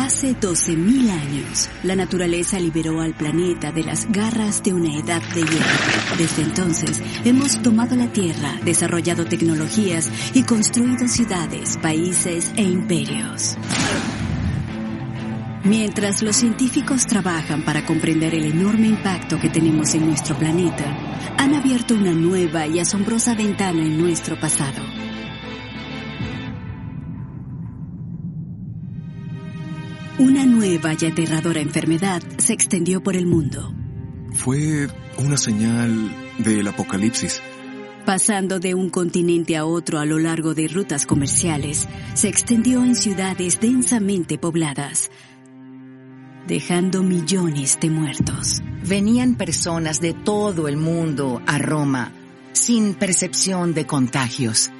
Hace 12.000 años, la naturaleza liberó al planeta de las garras de una edad de hielo. Desde entonces, hemos tomado la Tierra, desarrollado tecnologías y construido ciudades, países e imperios. Mientras los científicos trabajan para comprender el enorme impacto que tenemos en nuestro planeta, han abierto una nueva y asombrosa ventana en nuestro pasado. Una nueva y aterradora enfermedad se extendió por el mundo. Fue una señal del apocalipsis. Pasando de un continente a otro a lo largo de rutas comerciales, se extendió en ciudades densamente pobladas, dejando millones de muertos. Venían personas de todo el mundo a Roma, sin percepción de contagios.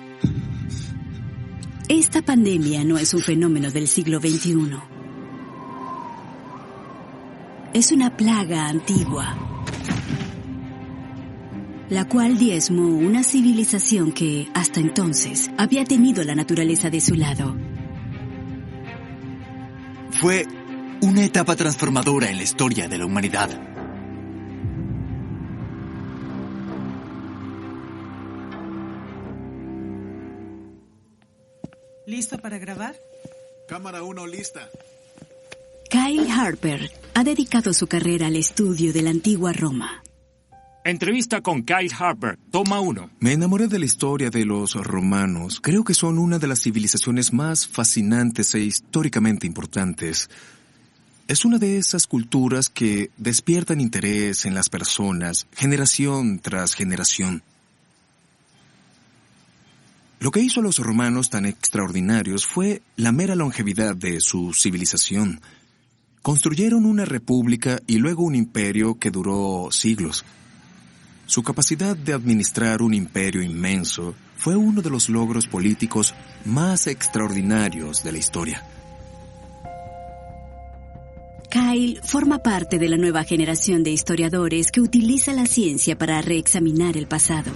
Esta pandemia no es un fenómeno del siglo XXI. Es una plaga antigua, la cual diezmó una civilización que, hasta entonces, había tenido la naturaleza de su lado. Fue una etapa transformadora en la historia de la humanidad. ¿Listo para grabar? Cámara 1 lista. Kyle Harper ha dedicado su carrera al estudio de la antigua Roma. Entrevista con Kyle Harper, toma 1. Me enamoré de la historia de los romanos. Creo que son una de las civilizaciones más fascinantes e históricamente importantes. Es una de esas culturas que despiertan interés en las personas, generación tras generación. Lo que hizo a los romanos tan extraordinarios fue la mera longevidad de su civilización. Construyeron una república y luego un imperio que duró siglos. Su capacidad de administrar un imperio inmenso fue uno de los logros políticos más extraordinarios de la historia. Kyle forma parte de la nueva generación de historiadores que utiliza la ciencia para reexaminar el pasado.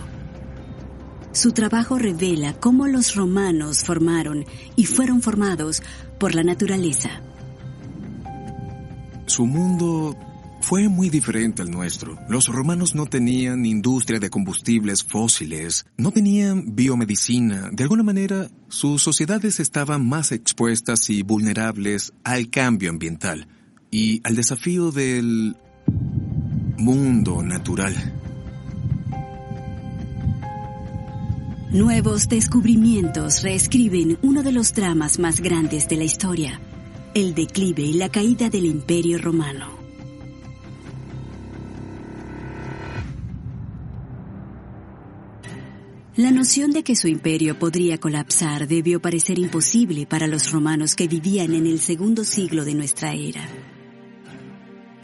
Su trabajo revela cómo los romanos formaron y fueron formados por la naturaleza. Su mundo fue muy diferente al nuestro. Los romanos no tenían industria de combustibles fósiles, no tenían biomedicina. De alguna manera, sus sociedades estaban más expuestas y vulnerables al cambio ambiental y al desafío del mundo natural. Nuevos descubrimientos reescriben uno de los dramas más grandes de la historia: el declive y la caída del Imperio Romano. La noción de que su imperio podría colapsar debió parecer imposible para los romanos que vivían en el segundo siglo de nuestra era.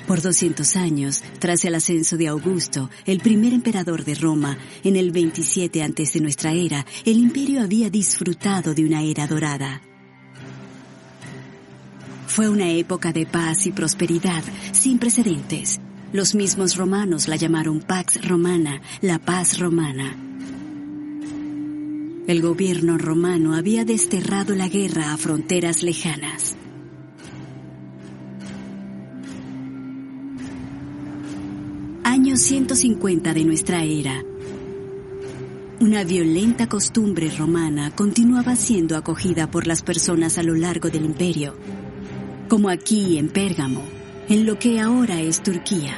Por 200 años, tras el ascenso de Augusto, el primer emperador de Roma, en el 27 antes de nuestra era, el imperio había disfrutado de una era dorada. Fue una época de paz y prosperidad sin precedentes. Los mismos romanos la llamaron Pax Romana, la paz romana. El gobierno romano había desterrado la guerra a fronteras lejanas. Año 150 de nuestra era. Una violenta costumbre romana continuaba siendo acogida por las personas a lo largo del imperio, como aquí en Pérgamo, en lo que ahora es Turquía.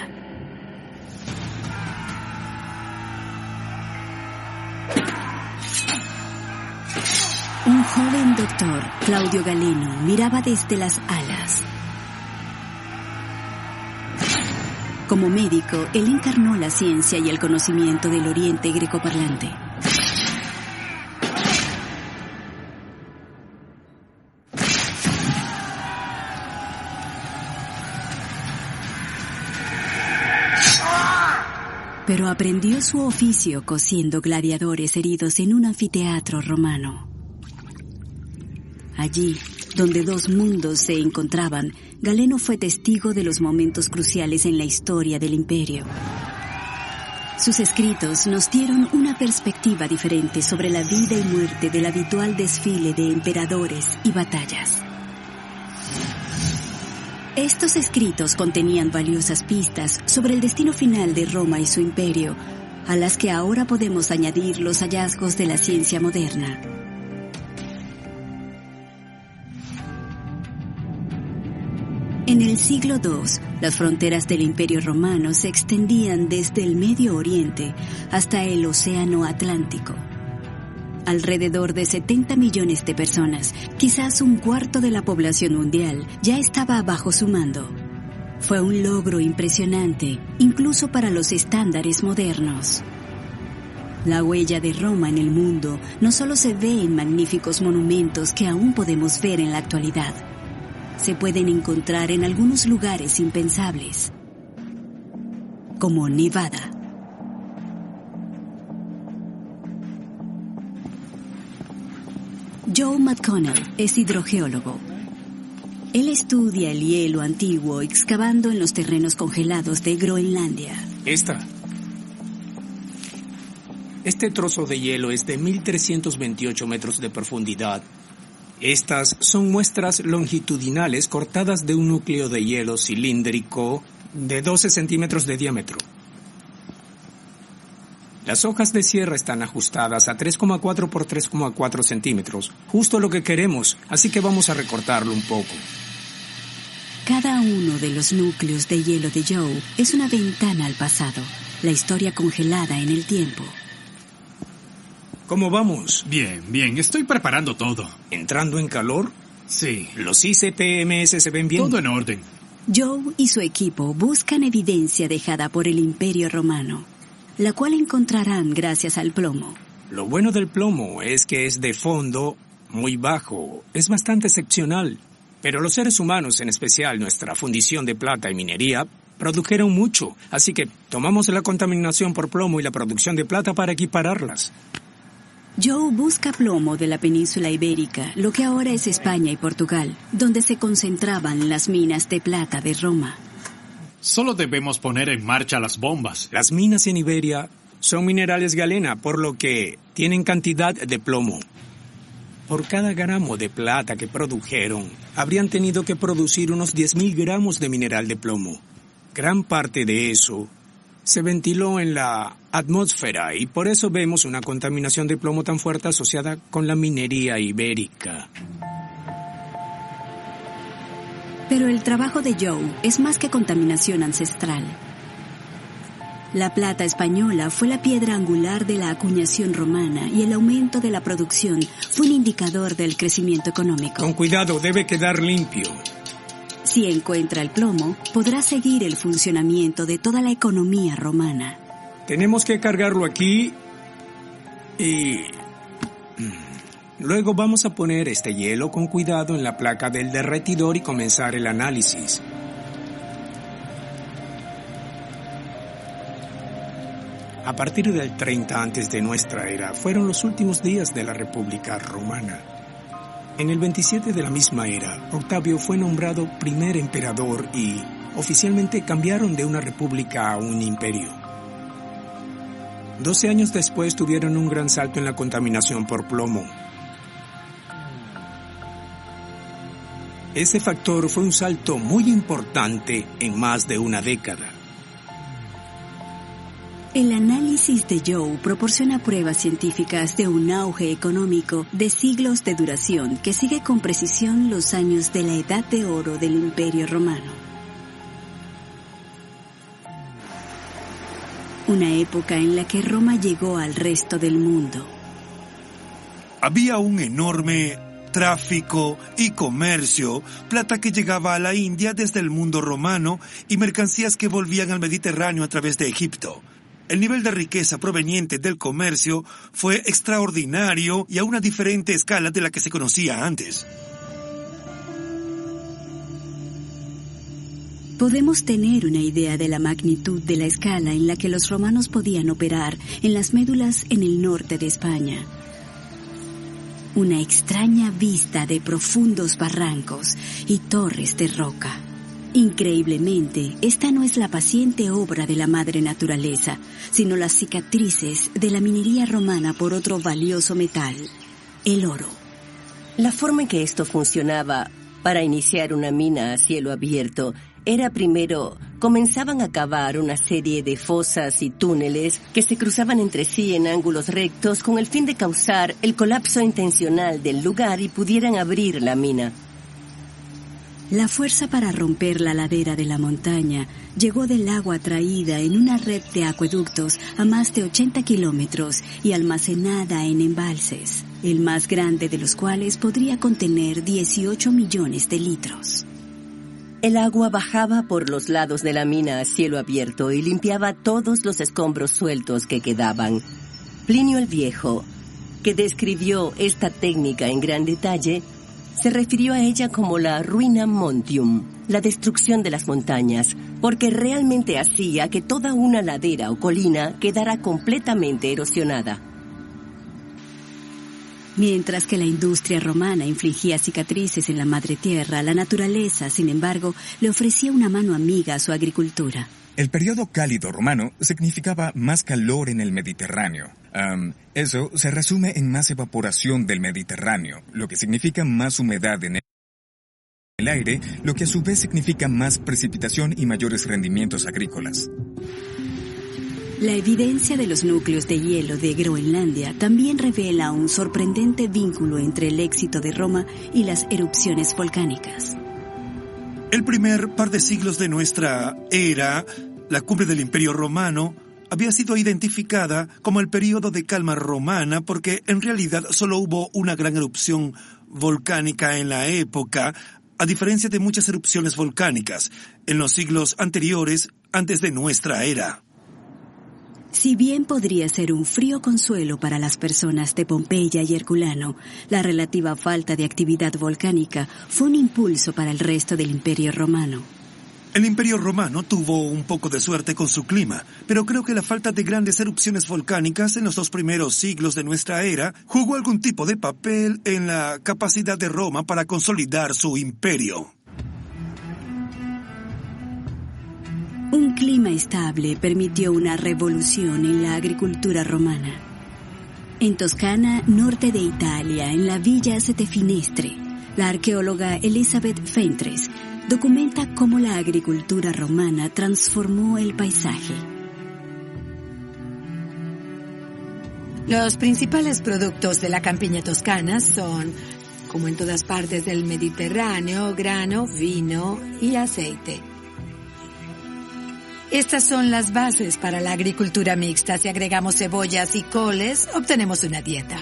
Un joven doctor, Claudio Galeno, miraba desde las alas. Como médico, él encarnó la ciencia y el conocimiento del Oriente grecoparlante. Pero aprendió su oficio cosiendo gladiadores heridos en un anfiteatro romano. Allí, donde dos mundos se encontraban, Galeno fue testigo de los momentos cruciales en la historia del imperio. Sus escritos nos dieron una perspectiva diferente sobre la vida y muerte del habitual desfile de emperadores y batallas. Estos escritos contenían valiosas pistas sobre el destino final de Roma y su imperio, a las que ahora podemos añadir los hallazgos de la ciencia moderna. En el siglo II, las fronteras del Imperio Romano se extendían desde el Medio Oriente hasta el Océano Atlántico. Alrededor de 70 millones de personas, quizás un cuarto de la población mundial, ya estaba bajo su mando. Fue un logro impresionante, incluso para los estándares modernos. La huella de Roma en el mundo no solo se ve en magníficos monumentos que aún podemos ver en la actualidad. Se pueden encontrar en algunos lugares impensables, como Nevada. Joe McConnell es hidrogeólogo. Él estudia el hielo antiguo excavando en los terrenos congelados de Groenlandia. Este trozo de hielo es de 1.328 metros de profundidad. Estas son muestras longitudinales cortadas de un núcleo de hielo cilíndrico de 12 centímetros de diámetro. Las hojas de sierra están ajustadas a 3,4 por 3,4 centímetros, justo lo que queremos, así que vamos a recortarlo un poco. Cada uno de los núcleos de hielo de Joe es una ventana al pasado, la historia congelada en el tiempo. ¿Cómo vamos? Bien, estoy preparando todo. ¿Entrando en calor? Sí. ¿Los ICPMS se ven bien? Todo en orden. Joe y su equipo buscan evidencia dejada por el Imperio Romano, la cual encontrarán gracias al plomo. Lo bueno del plomo es que es de fondo muy bajo. Es bastante excepcional. Pero los seres humanos, en especial nuestra fundición de plata y minería, produjeron mucho. Así que tomamos la contaminación por plomo y la producción de plata para equipararlas. Joe busca plomo de la península ibérica, lo que ahora es España y Portugal, donde se concentraban las minas de plata de Roma. Solo debemos poner en marcha las bombas. Las minas en Iberia son minerales galena, por lo que tienen cantidad de plomo. Por cada gramo de plata que produjeron, habrían tenido que producir unos 10.000 gramos de mineral de plomo. Gran parte de eso se ventiló en la atmósfera y por eso vemos una contaminación de plomo tan fuerte asociada con la minería ibérica. Pero el trabajo de Joe es más que contaminación ancestral. La plata española fue la piedra angular de la acuñación romana y el aumento de la producción fue un indicador del crecimiento económico. Con cuidado, debe quedar limpio. Si encuentra el plomo, podrá seguir el funcionamiento de toda la economía romana. Tenemos que cargarlo aquí y luego vamos a poner este hielo con cuidado en la placa del derretidor y comenzar el análisis. A partir del 30 antes de nuestra era, fueron los últimos días de la República Romana. En el 27 de la misma era, Octavio fue nombrado primer emperador y oficialmente cambiaron de una república a un imperio. 12 años después tuvieron un gran salto en la contaminación por plomo. Ese factor fue un salto muy importante en más de una década. El análisis de Joe proporciona pruebas científicas de un auge económico de siglos de duración que sigue con precisión los años de la Edad de Oro del Imperio Romano. Una época en la que Roma llegó al resto del mundo. Había un enorme tráfico y comercio, plata que llegaba a la India desde el mundo romano y mercancías que volvían al Mediterráneo a través de Egipto. El nivel de riqueza proveniente del comercio fue extraordinario y a una diferente escala de la que se conocía antes. Podemos tener una idea de la magnitud de la escala en la que los romanos podían operar en las médulas en el norte de España. Una extraña vista de profundos barrancos y torres de roca. Increíblemente, esta no es la paciente obra de la madre naturaleza, sino las cicatrices de la minería romana por otro valioso metal, el oro. La forma en que esto funcionaba Para iniciar una mina a cielo abierto, comenzaban a cavar una serie de fosas y túneles que se cruzaban entre sí en ángulos rectos con el fin de causar el colapso intencional del lugar y pudieran abrir la mina. La fuerza para romper la ladera de la montaña llegó del agua traída en una red de acueductos a más de 80 kilómetros y almacenada en embalses, el más grande de los cuales podría contener 18 millones de litros. El agua bajaba por los lados de la mina a cielo abierto y limpiaba todos los escombros sueltos que quedaban. Plinio el Viejo, que describió esta técnica en gran detalle, se refirió a ella como la ruina montium, la destrucción de las montañas, porque realmente hacía que toda una ladera o colina quedara completamente erosionada. Mientras que la industria romana infligía cicatrices en la madre tierra, la naturaleza, sin embargo, le ofrecía una mano amiga a su agricultura. El periodo cálido romano significaba más calor en el Mediterráneo. Eso se resume en más evaporación del Mediterráneo, lo que significa más humedad en el aire, lo que a su vez significa más precipitación y mayores rendimientos agrícolas. La evidencia de los núcleos de hielo de Groenlandia también revela un sorprendente vínculo entre el éxito de Roma y las erupciones volcánicas. El primer par de siglos de nuestra era, la cumbre del Imperio Romano, había sido identificada como el período de calma romana porque en realidad solo hubo una gran erupción volcánica en la época, a diferencia de muchas erupciones volcánicas en los siglos anteriores antes de nuestra era. Si bien podría ser un frío consuelo para las personas de Pompeya y Herculano, la relativa falta de actividad volcánica fue un impulso para el resto del Imperio Romano. El Imperio Romano tuvo un poco de suerte con su clima, pero creo que la falta de grandes erupciones volcánicas en los 2 primeros siglos de nuestra era jugó algún tipo de papel en la capacidad de Roma para consolidar su imperio. Un clima estable permitió una revolución en la agricultura romana. En Toscana, norte de Italia, en la villa Setefinestre, la arqueóloga Elizabeth Fentres documenta cómo la agricultura romana transformó el paisaje. Los principales productos de la campiña toscana son, como en todas partes del Mediterráneo, grano, vino y aceite. Estas son las bases para la agricultura mixta. Si agregamos cebollas y coles, obtenemos una dieta.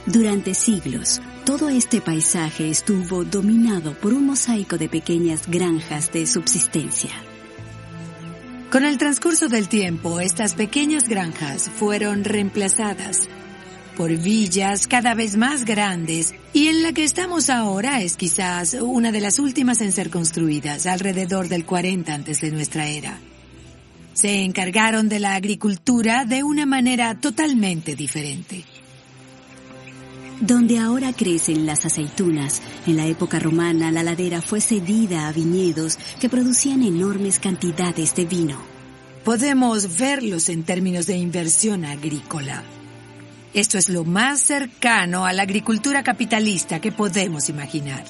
Durante siglos, todo este paisaje estuvo dominado por un mosaico de pequeñas granjas de subsistencia. Con el transcurso del tiempo, estas pequeñas granjas fueron reemplazadas por villas cada vez más grandes, y en la que estamos ahora es quizás una de las últimas en ser construidas, alrededor del 40 antes de nuestra era. Se encargaron de la agricultura de una manera totalmente diferente. Donde ahora crecen las aceitunas, en la época romana la ladera fue cedida a viñedos que producían enormes cantidades de vino. Podemos verlos en términos de inversión agrícola. Esto es lo más cercano a la agricultura capitalista que podemos imaginar.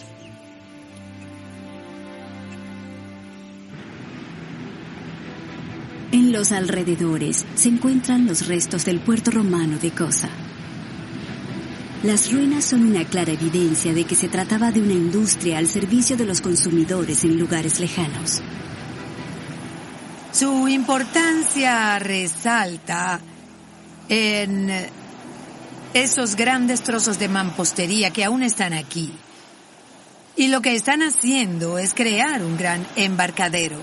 En los alrededores se encuentran los restos del puerto romano de Cosa. Las ruinas son una clara evidencia de que se trataba de una industria al servicio de los consumidores en lugares lejanos. Su importancia resalta en esos grandes trozos de mampostería que aún están aquí. Y lo que están haciendo es crear un gran embarcadero.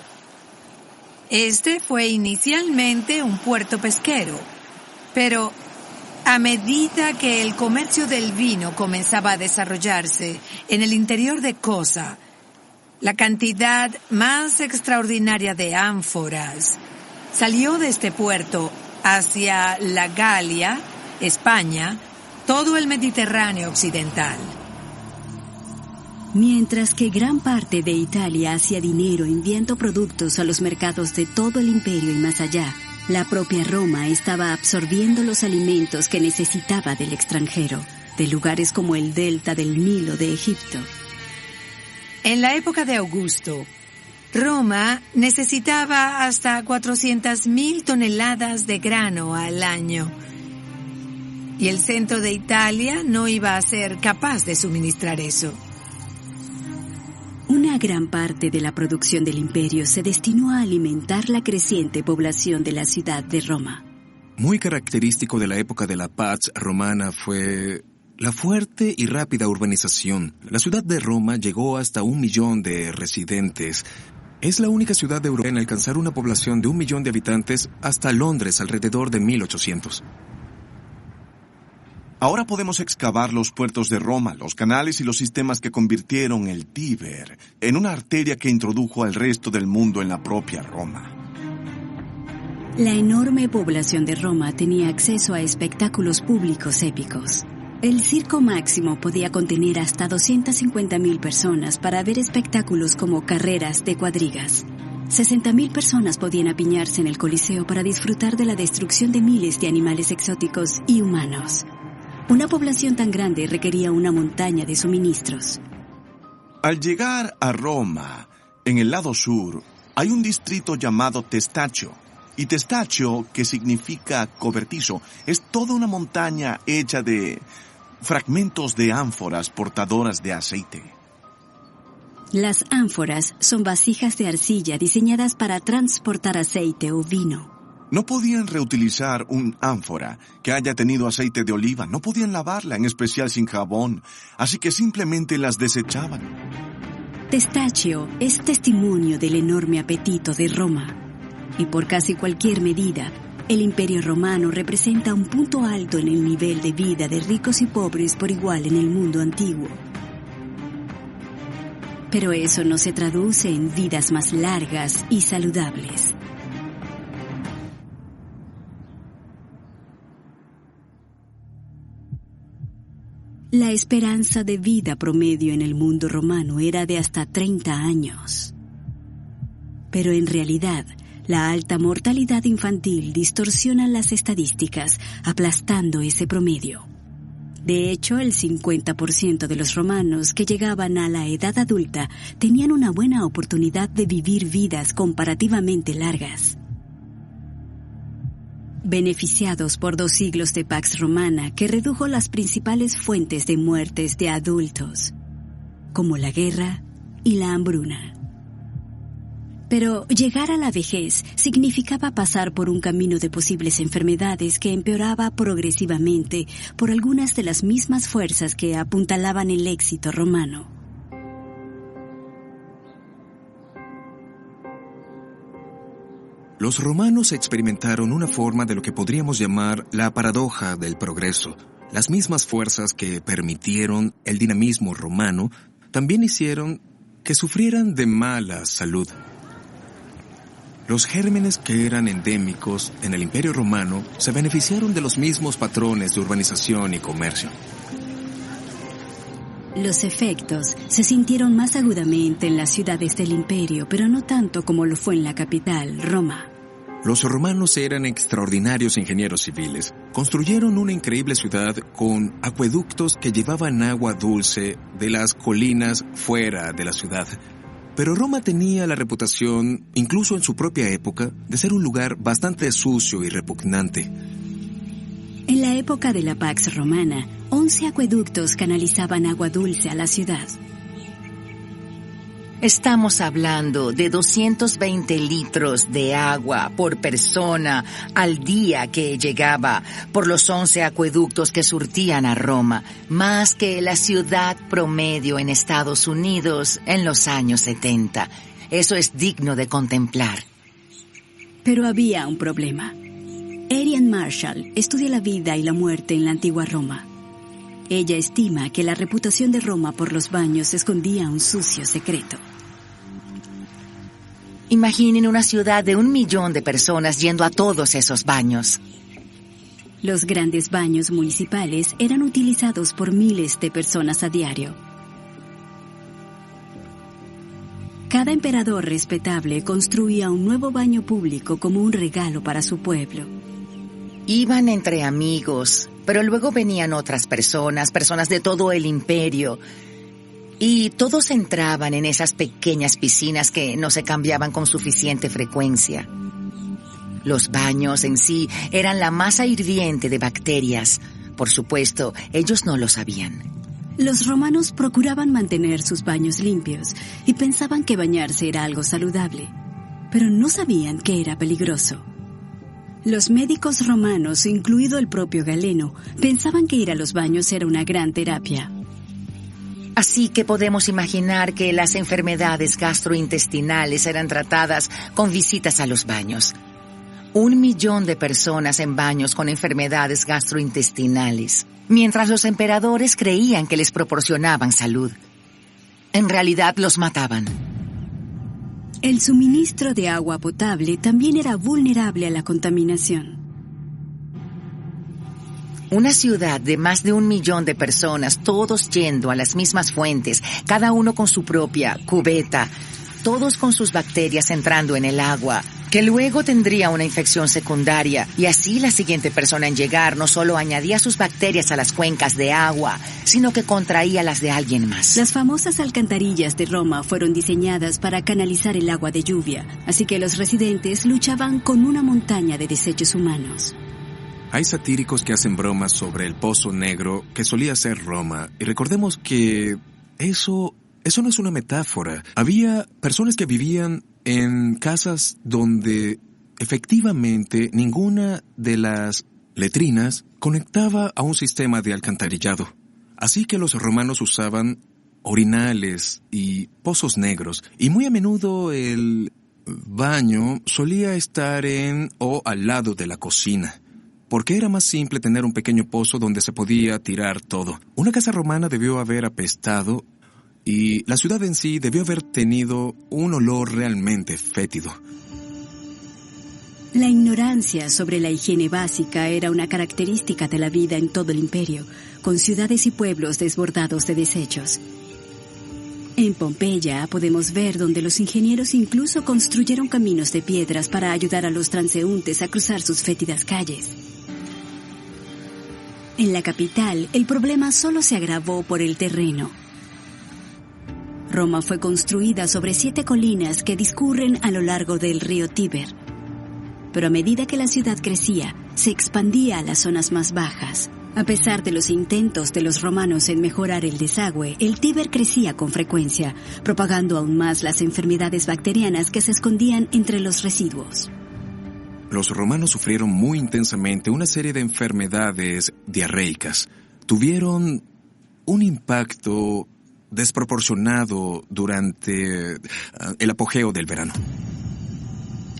Este fue inicialmente un puerto pesquero, pero a medida que el comercio del vino comenzaba a desarrollarse en el interior de Cosa, la cantidad más extraordinaria de ánforas salió de este puerto hacia la Galia, España, todo el Mediterráneo occidental. Mientras que gran parte de Italia hacía dinero enviando productos a los mercados de todo el imperio y más allá, la propia Roma estaba absorbiendo los alimentos que necesitaba del extranjero, de lugares como el delta del Nilo de Egipto. En la época de Augusto, Roma necesitaba hasta 400.000 toneladas de grano al año. Y el centro de Italia no iba a ser capaz de suministrar eso. Una gran parte de la producción del imperio se destinó a alimentar la creciente población de la ciudad de Roma. Muy característico de la época de la Pax Romana fue la fuerte y rápida urbanización. La ciudad de Roma llegó hasta 1 millón de residentes. Es la única ciudad de Europa en alcanzar una población de 1 millón de habitantes hasta Londres alrededor de 1800. Ahora podemos excavar los puertos de Roma, los canales y los sistemas que convirtieron el Tíber en una arteria que introdujo al resto del mundo en la propia Roma. La enorme población de Roma tenía acceso a espectáculos públicos épicos. El Circo Máximo podía contener hasta 250.000 personas para ver espectáculos como carreras de cuadrigas. 60.000 personas podían apiñarse en el Coliseo para disfrutar de la destrucción de miles de animales exóticos y humanos. Una población tan grande requería una montaña de suministros. Al llegar a Roma, en el lado sur, hay un distrito llamado Testaccio. Y Testaccio, que significa cobertizo, es toda una montaña hecha de fragmentos de ánforas portadoras de aceite. Las ánforas son vasijas de arcilla diseñadas para transportar aceite o vino. No podían reutilizar un ánfora que haya tenido aceite de oliva, no podían lavarla, en especial sin jabón, así que simplemente las desechaban. Testaccio es testimonio del enorme apetito de Roma. Y por casi cualquier medida, el Imperio Romano representa un punto alto en el nivel de vida de ricos y pobres por igual en el mundo antiguo. Pero eso no se traduce en vidas más largas y saludables. La esperanza de vida promedio en el mundo romano era de hasta 30 años. Pero en realidad, la alta mortalidad infantil distorsiona las estadísticas, aplastando ese promedio. De hecho, el 50% de los romanos que llegaban a la edad adulta tenían una buena oportunidad de vivir vidas comparativamente largas. Beneficiados por 2 siglos de Pax Romana que redujo las principales fuentes de muertes de adultos, como la guerra y la hambruna. Pero llegar a la vejez significaba pasar por un camino de posibles enfermedades que empeoraba progresivamente por algunas de las mismas fuerzas que apuntalaban el éxito romano. Los romanos experimentaron una forma de lo que podríamos llamar la paradoja del progreso. Las mismas fuerzas que permitieron el dinamismo romano también hicieron que sufrieran de mala salud. Los gérmenes que eran endémicos en el Imperio Romano se beneficiaron de los mismos patrones de urbanización y comercio. Los efectos se sintieron más agudamente en las ciudades del imperio, pero no tanto como lo fue en la capital, Roma. Los romanos eran extraordinarios ingenieros civiles. Construyeron una increíble ciudad con acueductos que llevaban agua dulce de las colinas fuera de la ciudad. Pero Roma tenía la reputación, incluso en su propia época, de ser un lugar bastante sucio y repugnante. En la época de la Pax Romana, 11 acueductos canalizaban agua dulce a la ciudad. Estamos hablando de 220 litros de agua por persona al día que llegaba por los 11 acueductos que surtían a Roma, más que la ciudad promedio en Estados Unidos en los años 70. Eso es digno de contemplar. Pero había un problema. Arian Marshall estudia la vida y la muerte en la antigua Roma. Ella estima que la reputación de Roma por los baños escondía un sucio secreto. Imaginen una ciudad de 1 millón de personas yendo a todos esos baños. Los grandes baños municipales eran utilizados por miles de personas a diario. Cada emperador respetable construía un nuevo baño público como un regalo para su pueblo. Iban entre amigos, pero luego venían otras personas de todo el imperio. Y todos entraban en esas pequeñas piscinas que no se cambiaban con suficiente frecuencia. Los baños en sí eran la masa hirviente de bacterias. Por supuesto, ellos no lo sabían. Los romanos procuraban mantener sus baños limpios y pensaban que bañarse era algo saludable, pero no sabían que era peligroso. Los médicos romanos, incluido el propio Galeno, pensaban que ir a los baños era una gran terapia. Así que podemos imaginar que las enfermedades gastrointestinales eran tratadas con visitas a los baños. 1 millón de personas en baños con enfermedades gastrointestinales, mientras los emperadores creían que les proporcionaban salud. En realidad los mataban. El suministro de agua potable también era vulnerable a la contaminación. Una ciudad de más de 1 millón de personas, todos yendo a las mismas fuentes, cada uno con su propia cubeta, todos con sus bacterias entrando en el agua, que luego tendría una infección secundaria, y así la siguiente persona en llegar no solo añadía sus bacterias a las cuencas de agua, sino que contraía las de alguien más. Las famosas alcantarillas de Roma fueron diseñadas para canalizar el agua de lluvia, así que los residentes luchaban con una montaña de desechos humanos. Hay satíricos que hacen bromas sobre el Pozo Negro que solía ser Roma, y recordemos que eso no es una metáfora. Había personas que vivían en casas donde efectivamente ninguna de las letrinas conectaba a un sistema de alcantarillado. Así que los romanos usaban orinales y pozos negros, y muy a menudo el baño solía estar en o al lado de la cocina, porque era más simple tener un pequeño pozo donde se podía tirar todo. Una casa romana debió haber apestado y la ciudad en sí debió haber tenido un olor realmente fétido. La ignorancia sobre la higiene básica era una característica de la vida en todo el imperio, con ciudades y pueblos desbordados de desechos. En Pompeya podemos ver donde los ingenieros incluso construyeron caminos de piedras para ayudar a los transeúntes a cruzar sus fétidas calles. En la capital, el problema solo se agravó por el terreno. Roma fue construida sobre 7 colinas que discurren a lo largo del río Tíber. Pero a medida que la ciudad crecía, se expandía a las zonas más bajas. A pesar de los intentos de los romanos en mejorar el desagüe, el Tíber crecía con frecuencia, propagando aún más las enfermedades bacterianas que se escondían entre los residuos. Los romanos sufrieron muy intensamente una serie de enfermedades diarreicas. Tuvieron un impacto desproporcionado durante el apogeo del verano.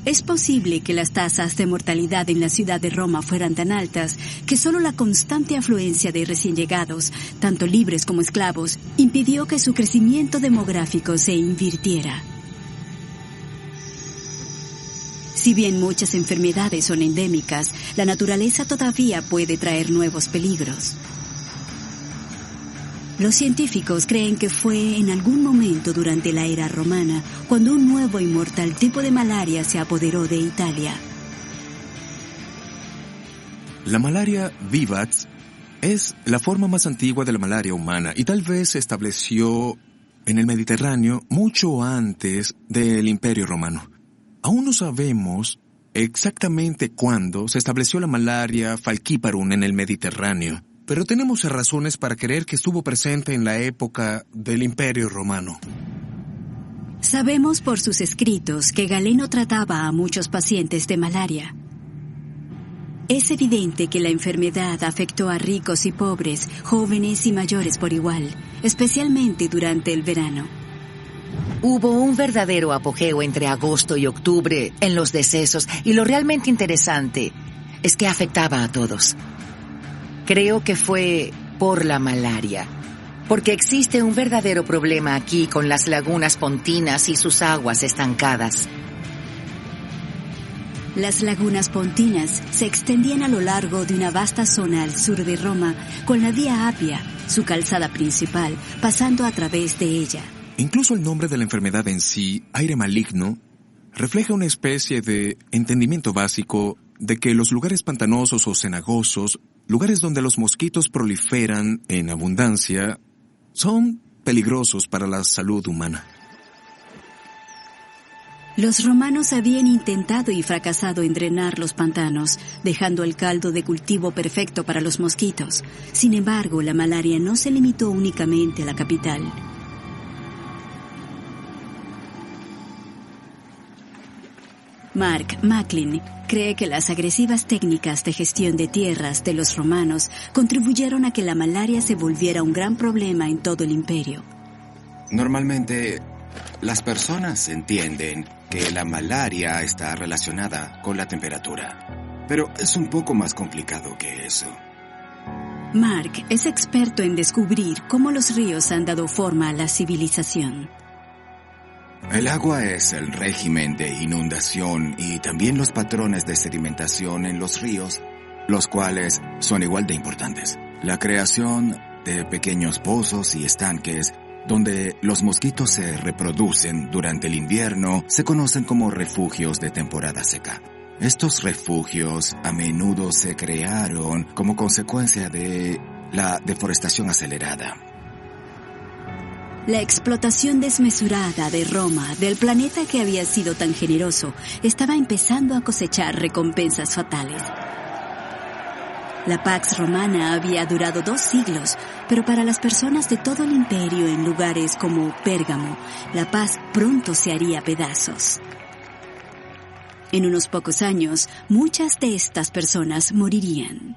Es posible que las tasas de mortalidad en la ciudad de Roma fueran tan altas que solo la constante afluencia de recién llegados, tanto libres como esclavos, impidió que su crecimiento demográfico se invirtiera. Si bien muchas enfermedades son endémicas, la naturaleza todavía puede traer nuevos peligros. Los científicos creen que fue en algún momento durante la era romana cuando un nuevo y mortal tipo de malaria se apoderó de Italia. La malaria vivax es la forma más antigua de la malaria humana y tal vez se estableció en el Mediterráneo mucho antes del Imperio Romano. Aún no sabemos exactamente cuándo se estableció la malaria falciparum en el Mediterráneo, pero tenemos razones para creer que estuvo presente en la época del Imperio Romano. Sabemos por sus escritos que Galeno trataba a muchos pacientes de malaria. Es evidente que la enfermedad afectó a ricos y pobres, jóvenes y mayores por igual, especialmente durante el verano. Hubo un verdadero apogeo entre agosto y octubre en los decesos, y lo realmente interesante es que afectaba a todos. Creo que fue por la malaria, porque existe un verdadero problema aquí con las lagunas pontinas y sus aguas estancadas. Las lagunas pontinas se extendían a lo largo de una vasta zona al sur de Roma, con la Vía Apia, su calzada principal, pasando a través de ella. Incluso el nombre de la enfermedad en sí, aire maligno, refleja una especie de entendimiento básico de que los lugares pantanosos o cenagosos, lugares donde los mosquitos proliferan en abundancia, son peligrosos para la salud humana. Los romanos habían intentado y fracasado en drenar los pantanos, dejando el caldo de cultivo perfecto para los mosquitos. Sin embargo, la malaria no se limitó únicamente a la capital. Mark Macklin cree que las agresivas técnicas de gestión de tierras de los romanos contribuyeron a que la malaria se volviera un gran problema en todo el imperio. Normalmente, las personas entienden que la malaria está relacionada con la temperatura, pero es un poco más complicado que eso. Mark es experto en descubrir cómo los ríos han dado forma a la civilización. El agua es el régimen de inundación y también los patrones de sedimentación en los ríos, los cuales son igual de importantes. La creación de pequeños pozos y estanques donde los mosquitos se reproducen durante el invierno se conocen como refugios de temporada seca. Estos refugios a menudo se crearon como consecuencia de la deforestación acelerada. La explotación desmesurada de Roma, del planeta que había sido tan generoso, estaba empezando a cosechar recompensas fatales. La Pax Romana había durado 2 siglos, pero para las personas de todo el imperio en lugares como Pérgamo, la paz pronto se haría pedazos. En unos pocos años, muchas de estas personas morirían.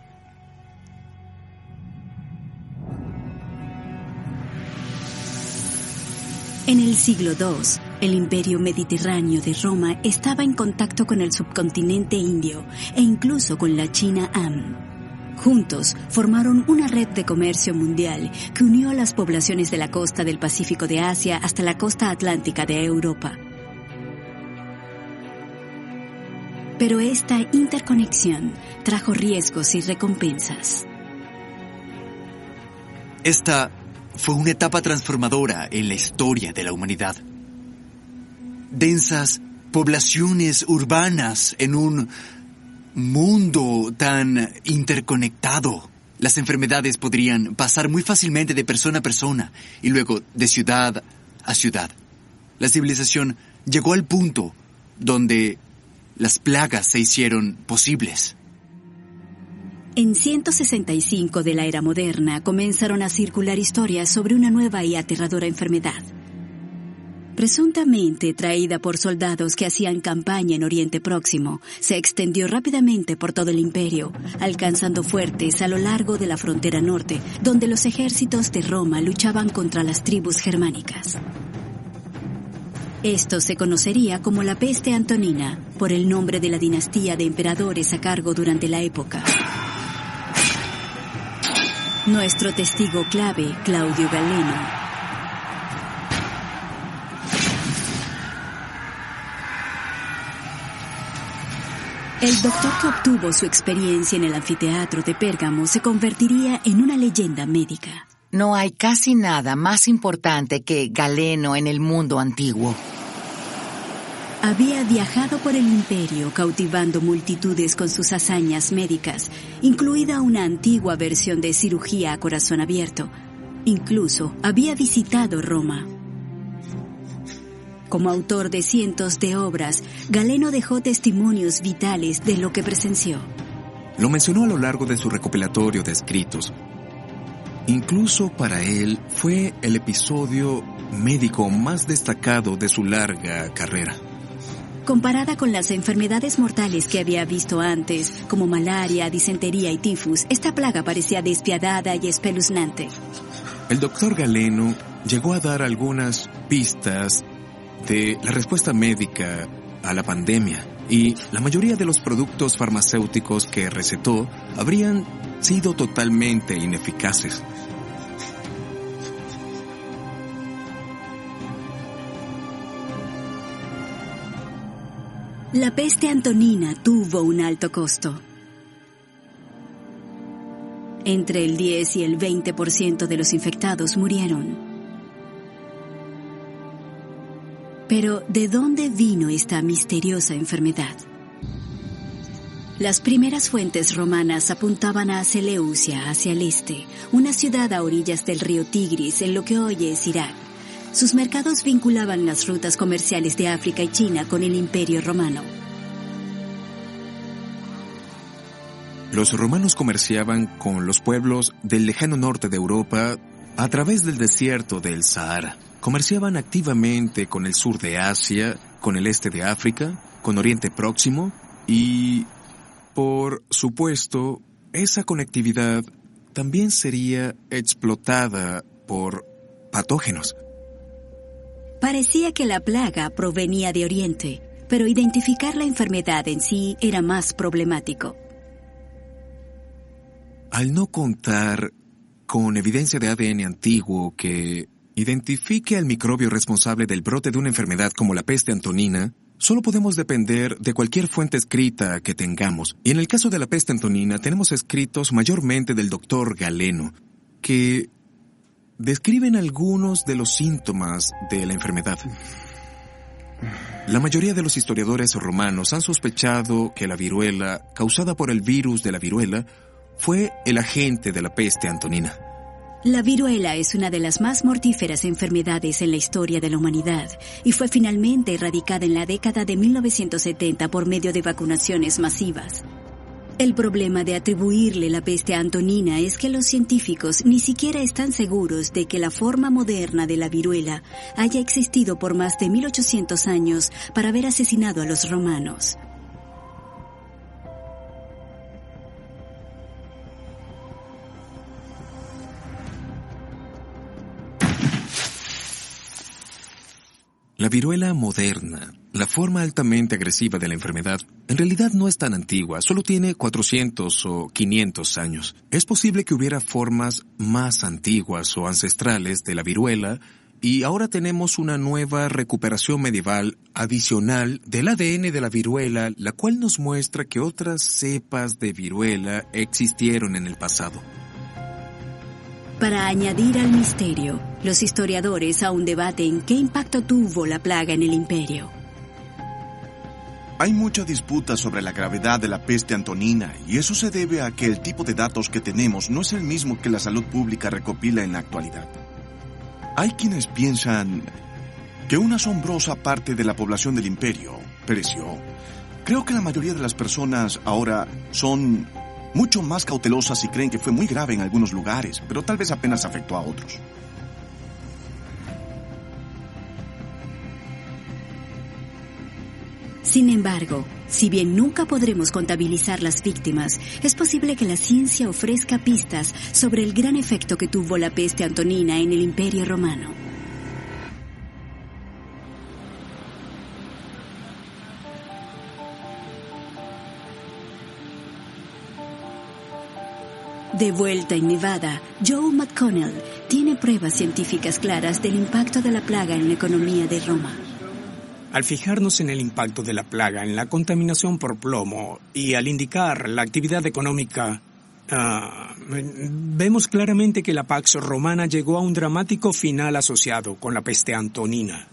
En el siglo II, el imperio mediterráneo de Roma estaba en contacto con el subcontinente indio e incluso con la China Han. Juntos formaron una red de comercio mundial que unió a las poblaciones de la costa del Pacífico de Asia hasta la costa atlántica de Europa. Pero esta interconexión trajo riesgos y recompensas. Esta fue una etapa transformadora en la historia de la humanidad. Densas poblaciones urbanas en un mundo tan interconectado. Las enfermedades podrían pasar muy fácilmente de persona a persona y luego de ciudad a ciudad. La civilización llegó al punto donde las plagas se hicieron posibles. En 165 de la era moderna comenzaron a circular historias sobre una nueva y aterradora enfermedad. Presuntamente traída por soldados que hacían campaña en Oriente Próximo, se extendió rápidamente por todo el imperio, alcanzando fuertes a lo largo de la frontera norte, donde los ejércitos de Roma luchaban contra las tribus germánicas. Esto se conocería como la peste antonina, por el nombre de la dinastía de emperadores a cargo durante la época. Nuestro testigo clave, Claudio Galeno. El doctor que obtuvo su experiencia en el anfiteatro de Pérgamo se convertiría en una leyenda médica. No hay casi nada más importante que Galeno en el mundo antiguo. Había viajado por el imperio cautivando multitudes con sus hazañas médicas, incluida una antigua versión de cirugía a corazón abierto. Incluso había visitado Roma. Como autor de cientos de obras, Galeno dejó testimonios vitales de lo que presenció. Lo mencionó a lo largo de su recopilatorio de escritos. Incluso para él fue el episodio médico más destacado de su larga carrera. Comparada con las enfermedades mortales que había visto antes, como malaria, disentería y tifus, esta plaga parecía despiadada y espeluznante. El doctor Galeno llegó a dar algunas pistas de la respuesta médica a la pandemia, y la mayoría de los productos farmacéuticos que recetó habrían sido totalmente ineficaces. La peste antonina tuvo un alto costo. Entre el 10 y el 20% de los infectados murieron. Pero, ¿de dónde vino esta misteriosa enfermedad? Las primeras fuentes romanas apuntaban a Seleucia, hacia el este, una ciudad a orillas del río Tigris, en lo que hoy es Irak. Sus mercados vinculaban las rutas comerciales de África y China con el Imperio Romano. Los romanos comerciaban con los pueblos del lejano norte de Europa a través del desierto del Sahara. Comerciaban activamente con el sur de Asia, con el este de África, con Oriente Próximo y, por supuesto, esa conectividad también sería explotada por patógenos. Parecía que la plaga provenía de Oriente, pero identificar la enfermedad en sí era más problemático. Al no contar con evidencia de ADN antiguo que identifique al microbio responsable del brote de una enfermedad como la peste antonina, solo podemos depender de cualquier fuente escrita que tengamos. Y en el caso de la peste antonina tenemos escritos mayormente del doctor Galeno, que describen algunos de los síntomas de la enfermedad. La mayoría de los historiadores romanos han sospechado que la viruela, causada por el virus de la viruela, fue el agente de la peste antonina. La viruela es una de las más mortíferas enfermedades en la historia de la humanidad y fue finalmente erradicada en la década de 1970 por medio de vacunaciones masivas. El problema de atribuirle la peste antonina es que los científicos ni siquiera están seguros de que la forma moderna de la viruela haya existido por más de 1800 años para haber asesinado a los romanos. La viruela moderna, la forma altamente agresiva de la enfermedad, en realidad no es tan antigua, solo tiene 400 o 500 años. Es posible que hubiera formas más antiguas o ancestrales de la viruela y ahora tenemos una nueva recuperación medieval adicional del ADN de la viruela, la cual nos muestra que otras cepas de viruela existieron en el pasado. Para añadir al misterio, los historiadores aún debaten qué impacto tuvo la plaga en el imperio. Hay mucha disputa sobre la gravedad de la peste antonina, y eso se debe a que el tipo de datos que tenemos no es el mismo que la salud pública recopila en la actualidad. Hay quienes piensan que una asombrosa parte de la población del imperio pereció. Creo que la mayoría de las personas ahora son mucho más cautelosas y creen que fue muy grave en algunos lugares, pero tal vez apenas afectó a otros. Sin embargo, si bien nunca podremos contabilizar las víctimas, es posible que la ciencia ofrezca pistas sobre el gran efecto que tuvo la peste antonina en el Imperio Romano. De vuelta en Nevada, Joe McConnell tiene pruebas científicas claras del impacto de la plaga en la economía de Roma. Al fijarnos en el impacto de la plaga en la contaminación por plomo y al indicar la actividad económica, vemos claramente que la Pax Romana llegó a un dramático final asociado con la peste antonina.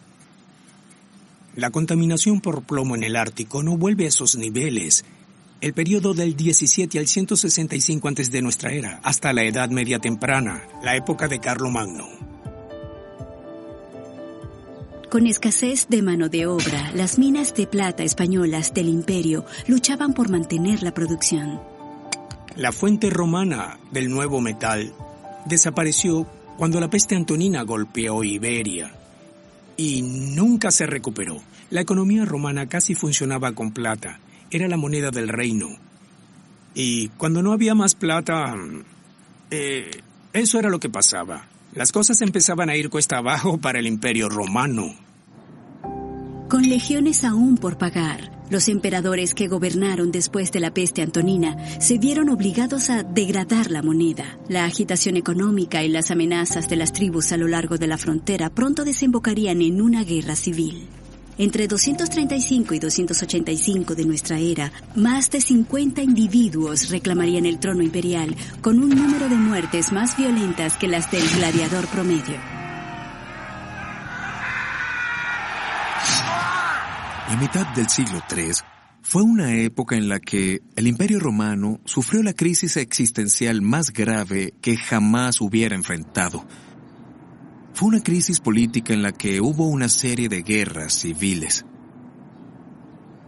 La contaminación por plomo en el Ártico no vuelve a esos niveles. El periodo del 17 al 165 antes de nuestra era, hasta la Edad Media temprana, la época de Carlomagno. Con escasez de mano de obra, las minas de plata españolas del imperio luchaban por mantener la producción. La fuente romana del nuevo metal desapareció cuando la peste antonina golpeó Iberia y nunca se recuperó. La economía romana casi funcionaba con plata. Era la moneda del reino. Y cuando no había más plata, eso era lo que pasaba. Las cosas empezaban a ir cuesta abajo para el Imperio Romano. Con legiones aún por pagar, los emperadores que gobernaron después de la peste antonina se vieron obligados a degradar la moneda. La agitación económica y las amenazas de las tribus a lo largo de la frontera pronto desembocarían en una guerra civil. Entre 235 y 285 de nuestra era, más de 50 individuos reclamarían el trono imperial, con un número de muertes más violentas que las del gladiador promedio. La mitad del siglo III Fue una época en la que el Imperio Romano sufrió la crisis existencial más grave que jamás hubiera enfrentado. Fue una crisis política en la que hubo una serie de guerras civiles.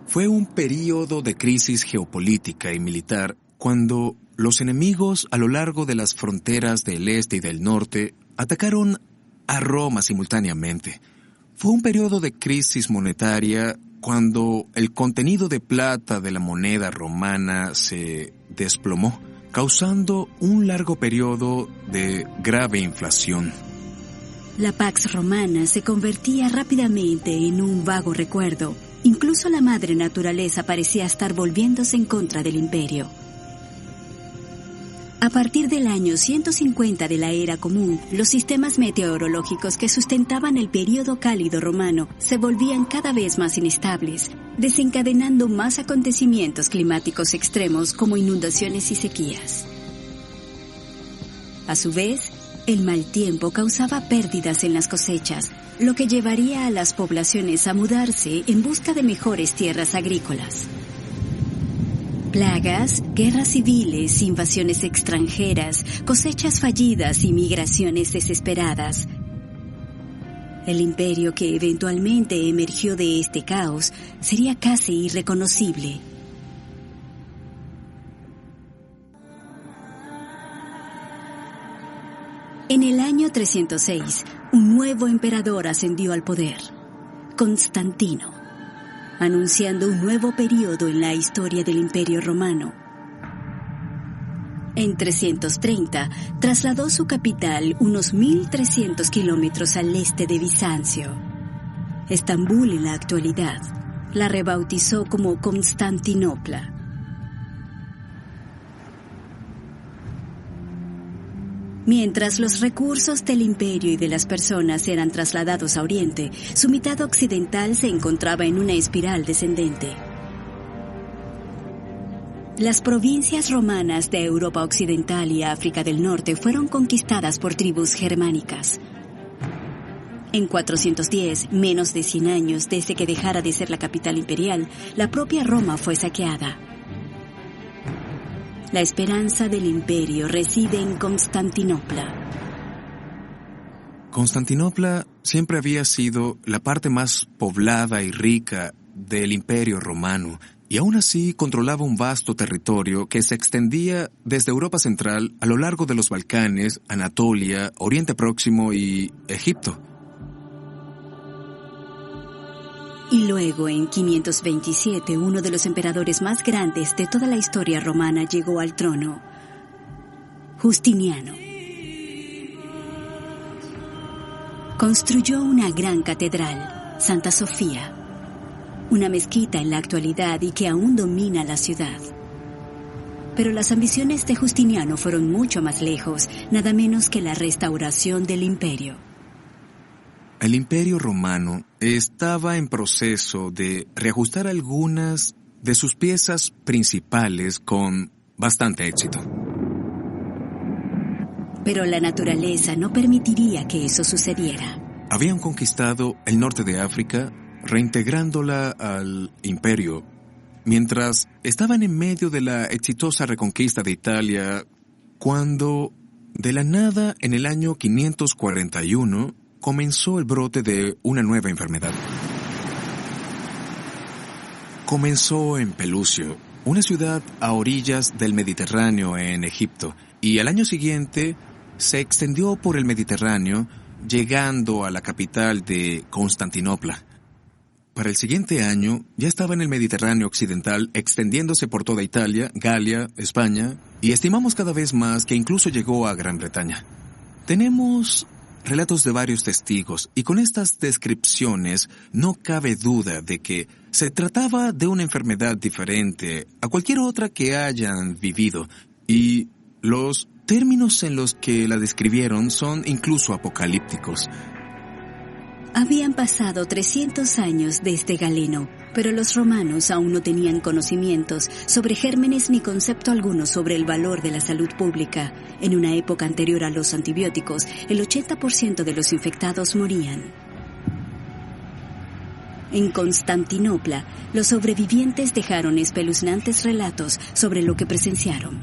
Fue un período de crisis geopolítica y militar cuando los enemigos a lo largo de las fronteras del este y del norte atacaron a Roma simultáneamente. Fue un periodo de crisis monetaria cuando el contenido de plata de la moneda romana se desplomó, causando un largo periodo de grave inflación. La Pax Romana se convertía rápidamente en un vago recuerdo. Incluso la madre naturaleza parecía estar volviéndose en contra del imperio. A partir del año 150 de la Era Común, los sistemas meteorológicos que sustentaban el período cálido romano se volvían cada vez más inestables, desencadenando más acontecimientos climáticos extremos como inundaciones y sequías. A su vez, el mal tiempo causaba pérdidas en las cosechas, lo que llevaría a las poblaciones a mudarse en busca de mejores tierras agrícolas. Plagas, guerras civiles, invasiones extranjeras, cosechas fallidas y migraciones desesperadas. El imperio que eventualmente emergió de este caos sería casi irreconocible. En el año 306, un nuevo emperador ascendió al poder, Constantino, anunciando un nuevo periodo en la historia del Imperio Romano. En 330, trasladó su capital unos 1.300 kilómetros al este de Bizancio. Estambul, en la actualidad, la rebautizó como Constantinopla. Mientras los recursos del imperio y de las personas eran trasladados a Oriente, su mitad occidental se encontraba en una espiral descendente. Las provincias romanas de Europa Occidental y África del Norte fueron conquistadas por tribus germánicas. En 410, menos de 100 años desde que dejara de ser la capital imperial, la propia Roma fue saqueada. La esperanza del imperio reside en Constantinopla. Constantinopla siempre había sido la parte más poblada y rica del Imperio Romano, y aún así controlaba un vasto territorio que se extendía desde Europa Central a lo largo de los Balcanes, Anatolia, Oriente Próximo y Egipto. Y luego, en 527, uno de los emperadores más grandes de toda la historia romana llegó al trono, Justiniano. Construyó una gran catedral, Santa Sofía, una mezquita en la actualidad y que aún domina la ciudad. Pero las ambiciones de Justiniano fueron mucho más lejos, nada menos que la restauración del imperio. El Imperio Romano estaba en proceso de reajustar algunas de sus piezas principales con bastante éxito. Pero la naturaleza no permitiría que eso sucediera. Habían conquistado el norte de África, reintegrándola al imperio, mientras estaban en medio de la exitosa reconquista de Italia, cuando, de la nada, en el año 541, comenzó el brote de una nueva enfermedad. Comenzó en Pelusio, una ciudad a orillas del Mediterráneo en Egipto, y al año siguiente se extendió por el Mediterráneo, llegando a la capital de Constantinopla. Para el siguiente año ya estaba en el Mediterráneo occidental, extendiéndose por toda Italia, Galia, España, y estimamos cada vez más que incluso llegó a Gran Bretaña. Tenemos relatos de varios testigos, y con estas descripciones no cabe duda de que se trataba de una enfermedad diferente a cualquier otra que hayan vivido, y los términos en los que la describieron son incluso apocalípticos. Habían pasado 300 años desde Galeno, pero los romanos aún no tenían conocimientos sobre gérmenes ni concepto alguno sobre el valor de la salud pública. En una época anterior a los antibióticos, el 80% de los infectados morían. En Constantinopla, los sobrevivientes dejaron espeluznantes relatos sobre lo que presenciaron.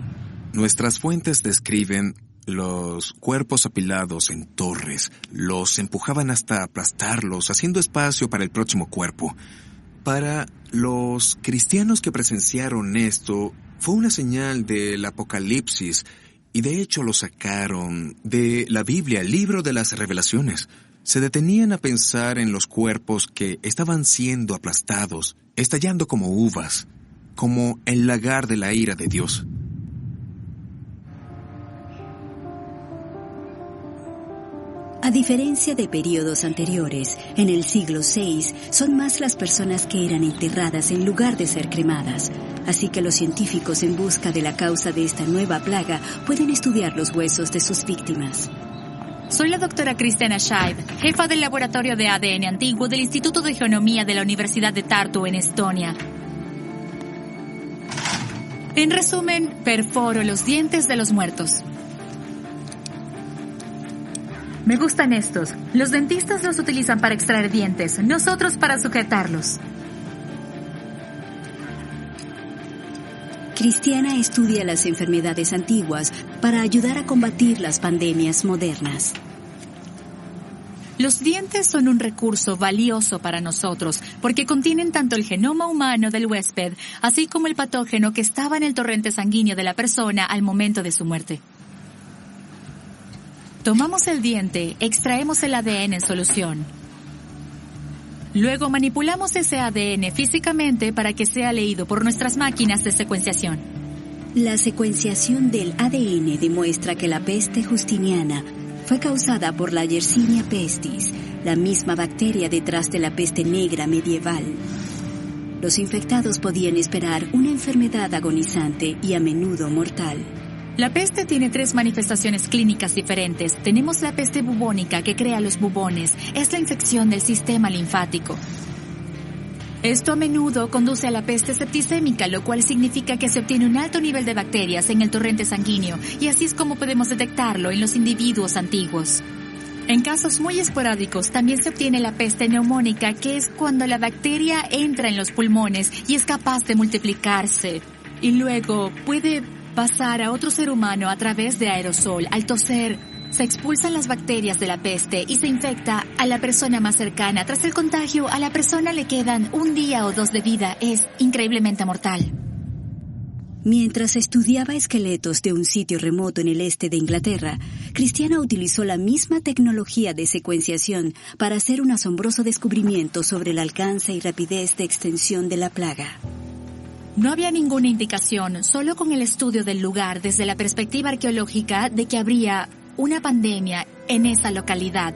Nuestras fuentes describen los cuerpos apilados en torres. Los empujaban hasta aplastarlos, haciendo espacio para el próximo cuerpo. Para los cristianos que presenciaron esto, fue una señal del Apocalipsis, y de hecho lo sacaron de la Biblia, el libro de las Revelaciones. Se detenían a pensar en los cuerpos que estaban siendo aplastados, estallando como uvas, como el lagar de la ira de Dios. A diferencia de periodos anteriores, en el siglo VI son más las personas que eran enterradas en lugar de ser cremadas, así que los científicos en busca de la causa de esta nueva plaga pueden estudiar los huesos de sus víctimas. Soy la doctora Christiana Scheib, jefa del laboratorio de ADN antiguo del Instituto de Geonomía de la Universidad de Tartu en Estonia. En resumen, perforo los dientes de los muertos. Me gustan estos. Los dentistas los utilizan para extraer dientes, nosotros para sujetarlos. Christiana estudia las enfermedades antiguas para ayudar a combatir las pandemias modernas. Los dientes son un recurso valioso para nosotros porque contienen tanto el genoma humano del huésped, así como el patógeno que estaba en el torrente sanguíneo de la persona al momento de su muerte. Tomamos el diente, extraemos el ADN en solución. Luego manipulamos ese ADN físicamente para que sea leído por nuestras máquinas de secuenciación. La secuenciación del ADN demuestra que la peste justiniana fue causada por la Yersinia pestis, la misma bacteria detrás de la peste negra medieval. Los infectados podían esperar una enfermedad agonizante y a menudo mortal. La peste tiene 3 manifestaciones clínicas diferentes. Tenemos la peste bubónica, que crea los bubones. Es la infección del sistema linfático. Esto a menudo conduce a la peste septicémica, lo cual significa que se obtiene un alto nivel de bacterias en el torrente sanguíneo, y así es como podemos detectarlo en los individuos antiguos. En casos muy esporádicos también se obtiene la peste neumónica, que es cuando la bacteria entra en los pulmones y es capaz de multiplicarse. Y luego puede pasar a otro ser humano a través de aerosol. Al toser, se expulsan las bacterias de la peste y se infecta a la persona más cercana. Tras el contagio, a la persona le quedan 1 día o 2 de vida. Es increíblemente mortal. Mientras estudiaba esqueletos de un sitio remoto en el este de Inglaterra, Christiana utilizó la misma tecnología de secuenciación para hacer un asombroso descubrimiento sobre el alcance y rapidez de extensión de la plaga. No había ninguna indicación, solo con el estudio del lugar desde la perspectiva arqueológica, de que habría una pandemia en esa localidad.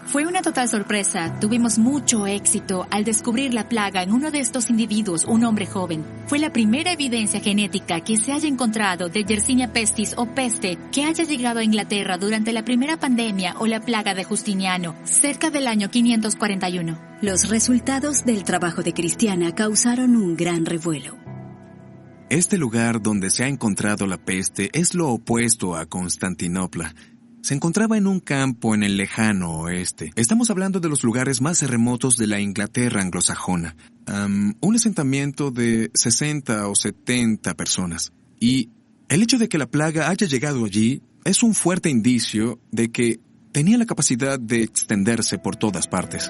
Fue una total sorpresa. Tuvimos mucho éxito al descubrir la plaga en uno de estos individuos, un hombre joven. Fue la primera evidencia genética que se haya encontrado de Yersinia pestis o peste que haya llegado a Inglaterra durante la primera pandemia o la plaga de Justiniano, cerca del año 541. Los resultados del trabajo de Christiana causaron un gran revuelo. Este lugar donde se ha encontrado la peste es lo opuesto a Constantinopla. Se encontraba en un campo en el lejano oeste. Estamos hablando de los lugares más remotos de la Inglaterra anglosajona. Un asentamiento de 60 o 70 personas. Y el hecho de que la plaga haya llegado allí es un fuerte indicio de que tenía la capacidad de extenderse por todas partes.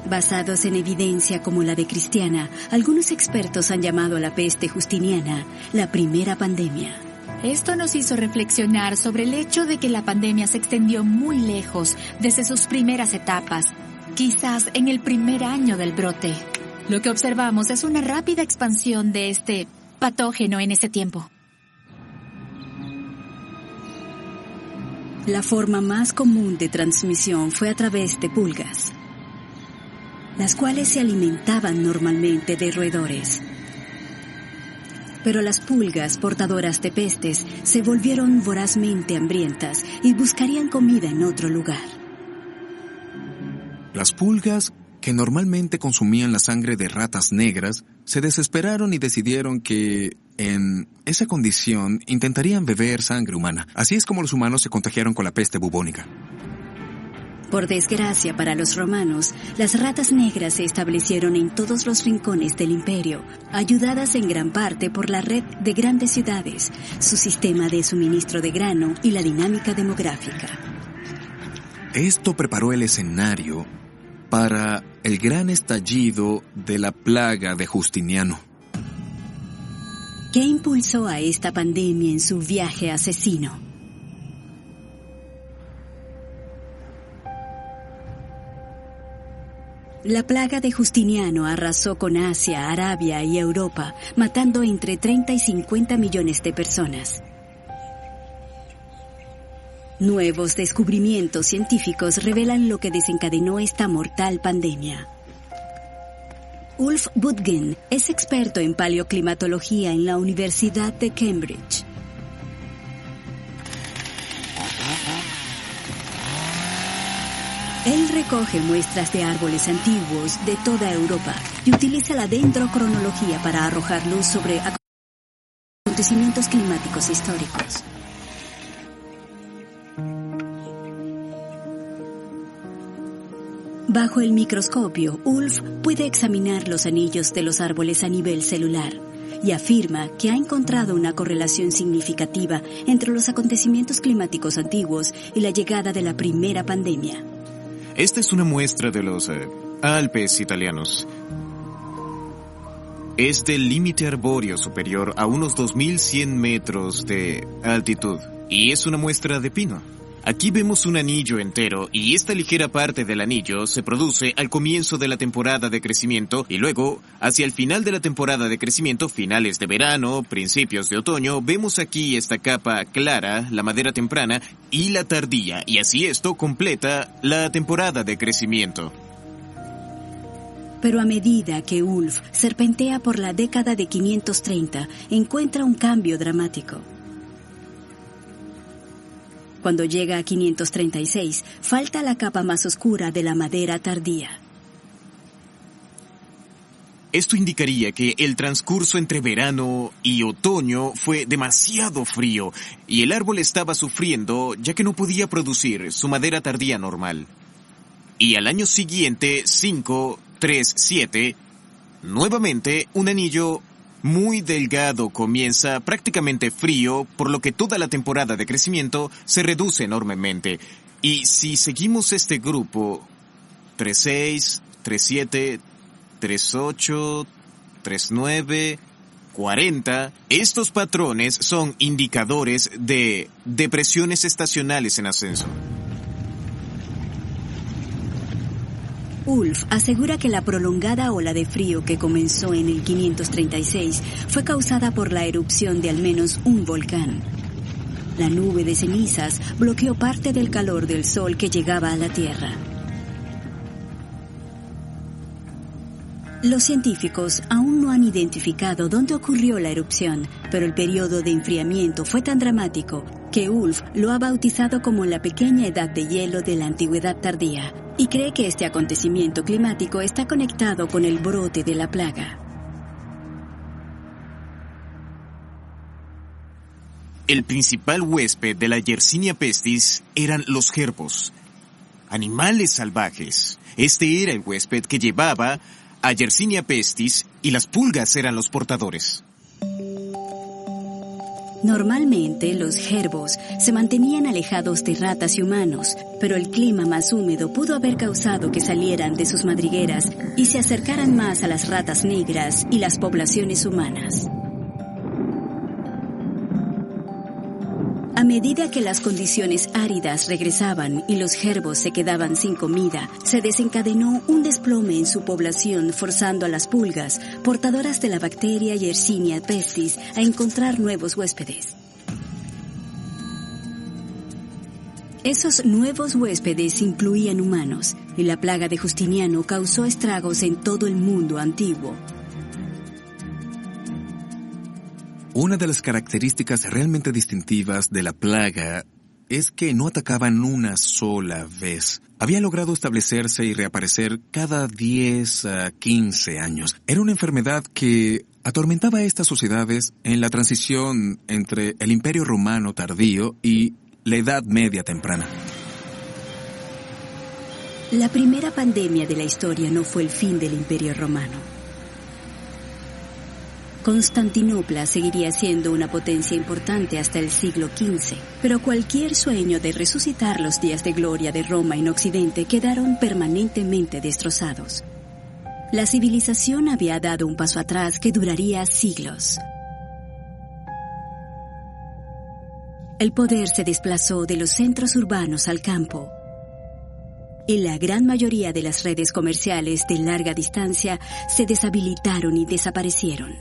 Basados en evidencia como la de Christiana, algunos expertos han llamado a la peste justiniana la primera pandemia. Esto nos hizo reflexionar sobre el hecho de que la pandemia se extendió muy lejos desde sus primeras etapas, quizás en el primer año del brote. Lo que observamos es una rápida expansión de este patógeno en ese tiempo. La forma más común de transmisión fue a través de pulgas, las cuales se alimentaban normalmente de roedores. Pero las pulgas portadoras de pestes se volvieron vorazmente hambrientas y buscarían comida en otro lugar. Las pulgas, que normalmente consumían la sangre de ratas negras, se desesperaron y decidieron que, en esa condición, intentarían beber sangre humana. Así es como los humanos se contagiaron con la peste bubónica. Por desgracia para los romanos, las ratas negras se establecieron en todos los rincones del imperio, ayudadas en gran parte por la red de grandes ciudades, su sistema de suministro de grano y la dinámica demográfica. Esto preparó el escenario para el gran estallido de la plaga de Justiniano. ¿Qué impulsó a esta pandemia en su viaje asesino? La plaga de Justiniano arrasó con Asia, Arabia y Europa, matando entre 30 y 50 millones de personas. Nuevos descubrimientos científicos revelan lo que desencadenó esta mortal pandemia. Ulf Budgen es experto en paleoclimatología en la Universidad de Cambridge. Él recoge muestras de árboles antiguos de toda Europa y utiliza la dendrocronología para arrojar luz sobre acontecimientos climáticos históricos. Bajo el microscopio, Ulf puede examinar los anillos de los árboles a nivel celular y afirma que ha encontrado una correlación significativa entre los acontecimientos climáticos antiguos y la llegada de la primera pandemia. Esta es una muestra de los Alpes italianos. Es del límite arbóreo superior a unos 2.100 metros de altitud y es una muestra de pino. Aquí vemos un anillo entero y esta ligera parte del anillo se produce al comienzo de la temporada de crecimiento y luego, hacia el final de la temporada de crecimiento, finales de verano, principios de otoño, vemos aquí esta capa clara, la madera temprana y la tardía, y así esto completa la temporada de crecimiento. Pero a medida que Ulf serpentea por la década de 530, encuentra un cambio dramático. Cuando llega a 536, falta la capa más oscura de la madera tardía. Esto indicaría que el transcurso entre verano y otoño fue demasiado frío y el árbol estaba sufriendo ya que no podía producir su madera tardía normal. Y al año siguiente, 537, nuevamente un anillo muy delgado comienza prácticamente frío, por lo que toda la temporada de crecimiento se reduce enormemente. Y si seguimos este grupo, 36, 37, 38, 39, 40, estos patrones son indicadores de depresiones estacionales en ascenso. Ulf asegura que la prolongada ola de frío que comenzó en el 536 fue causada por la erupción de al menos un volcán. La nube de cenizas bloqueó parte del calor del sol que llegaba a la Tierra. Los científicos aún no han identificado dónde ocurrió la erupción, pero el periodo de enfriamiento fue tan dramático que Ulf lo ha bautizado como la pequeña edad de hielo de la antigüedad tardía, y cree que este acontecimiento climático está conectado con el brote de la plaga. El principal huésped de la Yersinia pestis eran los jerbos, animales salvajes. Este era el huésped que llevaba a Yersinia pestis y las pulgas eran los portadores. Normalmente los jerbos se mantenían alejados de ratas y humanos, pero el clima más húmedo pudo haber causado que salieran de sus madrigueras y se acercaran más a las ratas negras y las poblaciones humanas. A medida que las condiciones áridas regresaban y los jerbos se quedaban sin comida, se desencadenó un desplome en su población, forzando a las pulgas, portadoras de la bacteria Yersinia pestis, a encontrar nuevos huéspedes. Esos nuevos huéspedes incluían humanos, y la plaga de Justiniano causó estragos en todo el mundo antiguo. Una de las características realmente distintivas de la plaga es que no atacaban una sola vez. Había logrado establecerse y reaparecer cada 10 a 15 años. Era una enfermedad que atormentaba a estas sociedades en la transición entre el Imperio Romano tardío y la Edad Media temprana. La primera pandemia de la historia no fue el fin del Imperio Romano. Constantinopla seguiría siendo una potencia importante hasta el siglo XV, pero cualquier sueño de resucitar los días de gloria de Roma en Occidente quedaron permanentemente destrozados. La civilización había dado un paso atrás que duraría siglos. El poder se desplazó de los centros urbanos al campo, y la gran mayoría de las redes comerciales de larga distancia se deshabilitaron y desaparecieron.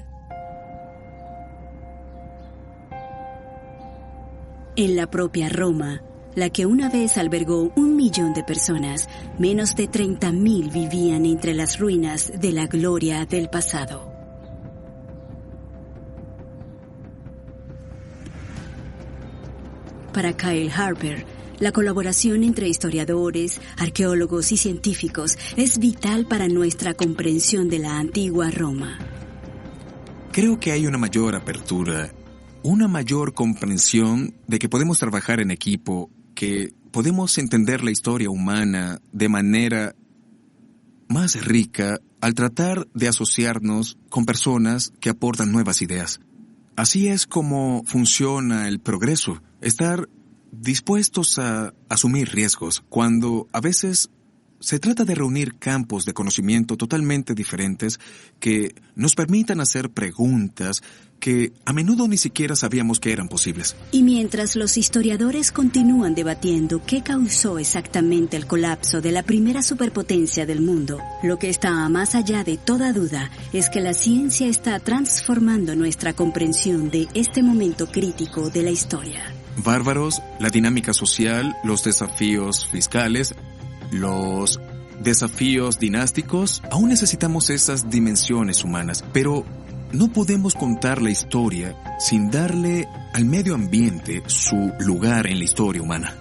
En la propia Roma, la que una vez albergó 1 millón de personas, menos de 30.000 vivían entre las ruinas de la gloria del pasado. Para Kyle Harper, la colaboración entre historiadores, arqueólogos y científicos es vital para nuestra comprensión de la antigua Roma. Creo que hay una mayor apertura, una mayor comprensión de que podemos trabajar en equipo, que podemos entender la historia humana de manera más rica al tratar de asociarnos con personas que aportan nuevas ideas. Así es como funciona el progreso, estar dispuestos a asumir riesgos, cuando a veces se trata de reunir campos de conocimiento totalmente diferentes que nos permitan hacer preguntas que a menudo ni siquiera sabíamos que eran posibles. Y mientras los historiadores continúan debatiendo qué causó exactamente el colapso de la primera superpotencia del mundo, lo que está más allá de toda duda es que la ciencia está transformando nuestra comprensión de este momento crítico de la historia. Bárbaros, la dinámica social, los desafíos fiscales, los desafíos dinásticos, aún necesitamos esas dimensiones humanas, pero no podemos contar la historia sin darle al medio ambiente su lugar en la historia humana.